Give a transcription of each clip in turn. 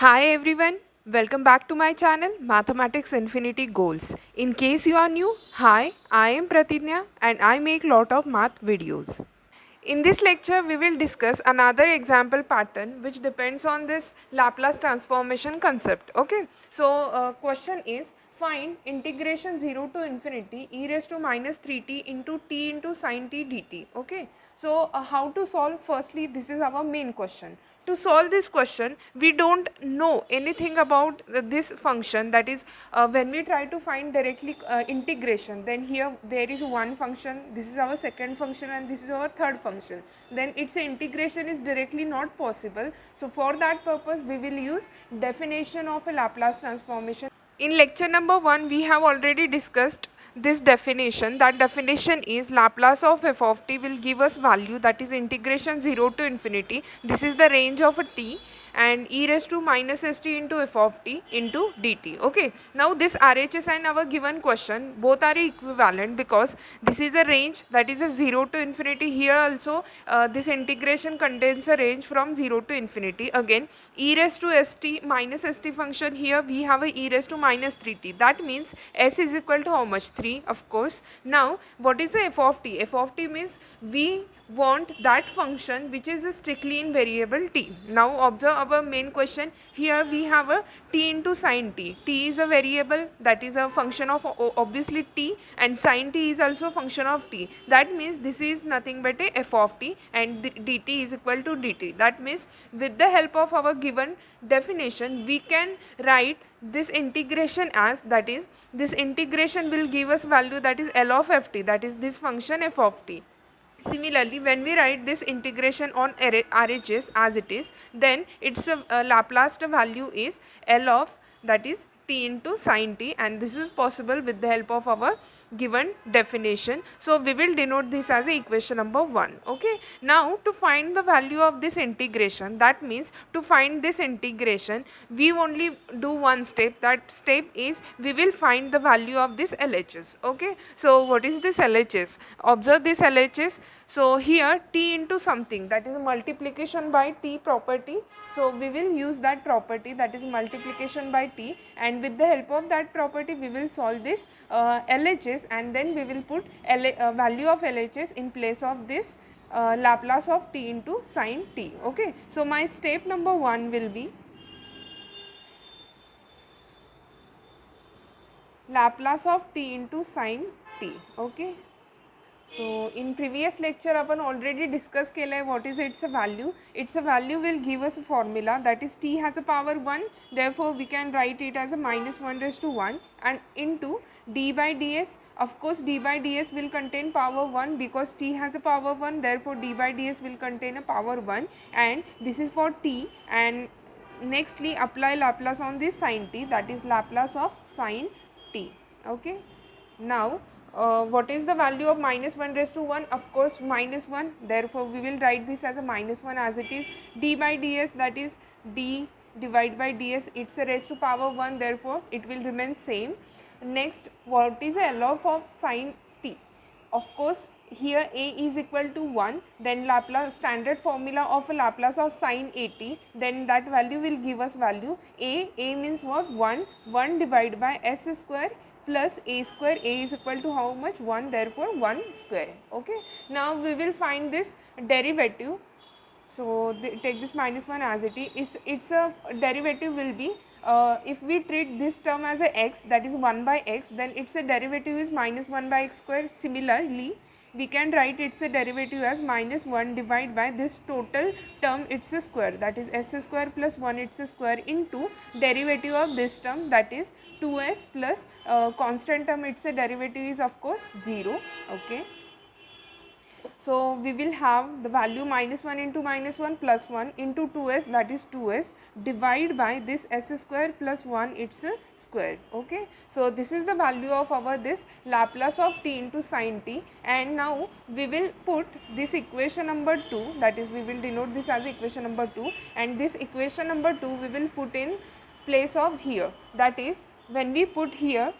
Hi everyone, welcome back to my channel Mathematics Infinity Goals. In case you are new, hi, I am Pratidnya and I make lot of math videos. In this lecture, we will discuss another example pattern which depends on this Laplace transformation concept. Okay, so question is find integration 0 to infinity e raised to minus 3t into t into sin t dt. Okay, so how to solve? Firstly, this is our main question. To solve this question, we don't know anything about this function, that is when we try to find directly integration, then here there is one function, this is our second function and this is our third function, then its integration is directly not possible. So for that purpose we will use definition of a Laplace transformation. In lecture number 1 we have already discussed this definition. That definition is Laplace of f of t will give us value, that is integration 0 to infinity. This is the range of a t and e raised to minus st into f of t into dt. Okay. Now this RHS and our given question both are equivalent because this is a range, that is a 0 to infinity. Here also this integration contains a range from 0 to infinity. Again e raised to st minus st function, here we have a e raised to minus 3t. That means s is equal to how much? 3, of course. Now what is the f of t? F of t means we want that function which is strictly in variable t. Now observe our main question. Here we have a t into sin t. T is a variable, that is a function of obviously t, and sin t is also function of t. That means this is nothing but a f of t and dt is equal to dt. That means with the help of our given definition we can write this integration as, that is this integration will give us value, that is L of ft, that is this function f of t. Similarly, when we write this integration on RHS as it is, then its Laplace value is L of, that is t into sin t, and this is possible with the help of our given definition. So we will denote this as a equation number 1. Okay. Now to find the value of this integration, that means to find this integration we only do one step. That step is we will find the value of this LHS. Okay. So what is this LHS? Observe this LHS. So here t into something, that is multiplication by t property. So we will use that property, that is multiplication by t, and with the help of that property we will solve this LHS, and then we will put value of LHS in place of this Laplace of t into sin t. Okay. So my step number 1 will be Laplace of t into sin t. Okay. So in previous lecture upon already discuss केला है what is its value. Its value will give us a formula, that is t has a power 1, therefore we can write it as a minus 1 raised to 1 and into d by ds. Of course d by ds will contain power 1 because t has a power 1, therefore d by ds will contain a power 1, and this is for t. And nextly apply Laplace on this sin t, that is Laplace of sin t. Okay. Now what is the value of minus 1 raised to 1? Of course minus 1, therefore we will write this as a minus 1 as it is. D by ds, that is d divided by ds, it's a raised to power 1, therefore it will remain same. Next, what is the L of sin t? Of course here a is equal to 1, then Laplace standard formula of a Laplace of sin at, then that value will give us value a means what? 1 divided by s square plus a square. A is equal to how much? 1, therefore 1 square. Okay. Now we will find this derivative. So take this minus 1 as it is. Its a derivative will be if we treat this term as a x, that is 1 by x, then its a derivative is minus 1 by x square. Similarly we can write its a derivative as minus 1 divided by this total term its a square, that is s square plus 1 its a square into derivative of this term, that is 2s plus constant term its a derivative is of course 0. Okay. So we will have the value minus 1 into minus 1 plus 1 into 2s, that is 2s, divide by this s square plus 1 its square. Okay. So this is the value of our this Laplace of t into sin t, and now we will put this equation number 2, that is we will denote this as equation number 2, and this equation number 2 we will put in place of here, that is when we put here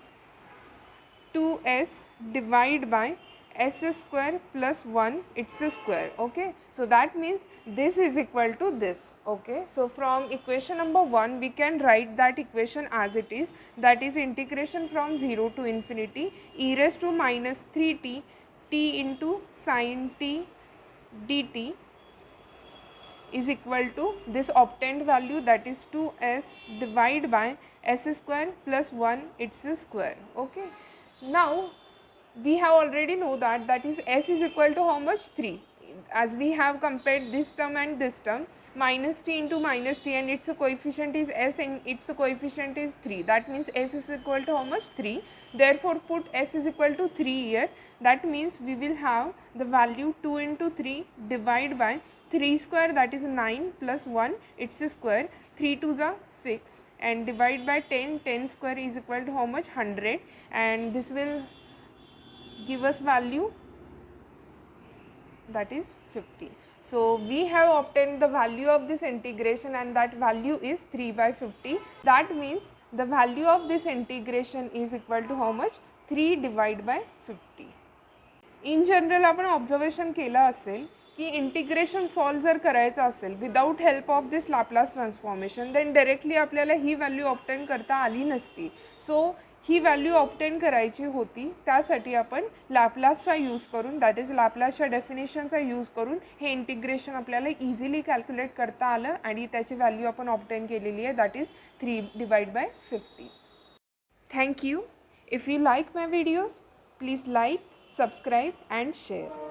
2s divided by s square plus 1 its square. Okay, so that means this is equal to this. Okay, so from equation number 1 we can write that equation as it is, that is integration from 0 to infinity e raised to minus 3t t into sin t dt is equal to this obtained value, that is 2s divided by s square plus 1 its square. Okay, now we have already know that is s is equal to how much, 3, as we have compared this term and this term, minus t into minus t, and its coefficient is s and its coefficient is 3, that means s is equal to how much, 3. Therefore put s is equal to 3 here. That means we will have the value 2 into 3 divided by 3 square, that is 9 plus 1 its square, 3 2 is 6, and divide by 10, 10 square is equal to how much, 100, and this will give us value, that is 50. So we have obtained the value of this integration, and that value is 3 by 50. That means the value of this integration is equal to how much, 3 divided by 50. In general आपण observation केलं असेल की integration solve जर करायचं असेल without help of this Laplace transformation, then directly आपल्याला ही value obtain करता आली नसती. सो ही व्हॅल्यू ऑब्टेन करायची होती, त्यासाठी आपण लॅपलासचा यूज करून, दॅट इज लॅपलासच्या डेफिनेशनचा यूज करून हे इंटिग्रेशन आपल्याला इझिली कॅल्क्युलेट करता आलं आणि त्याची व्हॅल्यू आपण ऑब्टेन केलेली आहे, that is 3 divide by 50. Thank you. If you like my videos, please like, subscribe and share.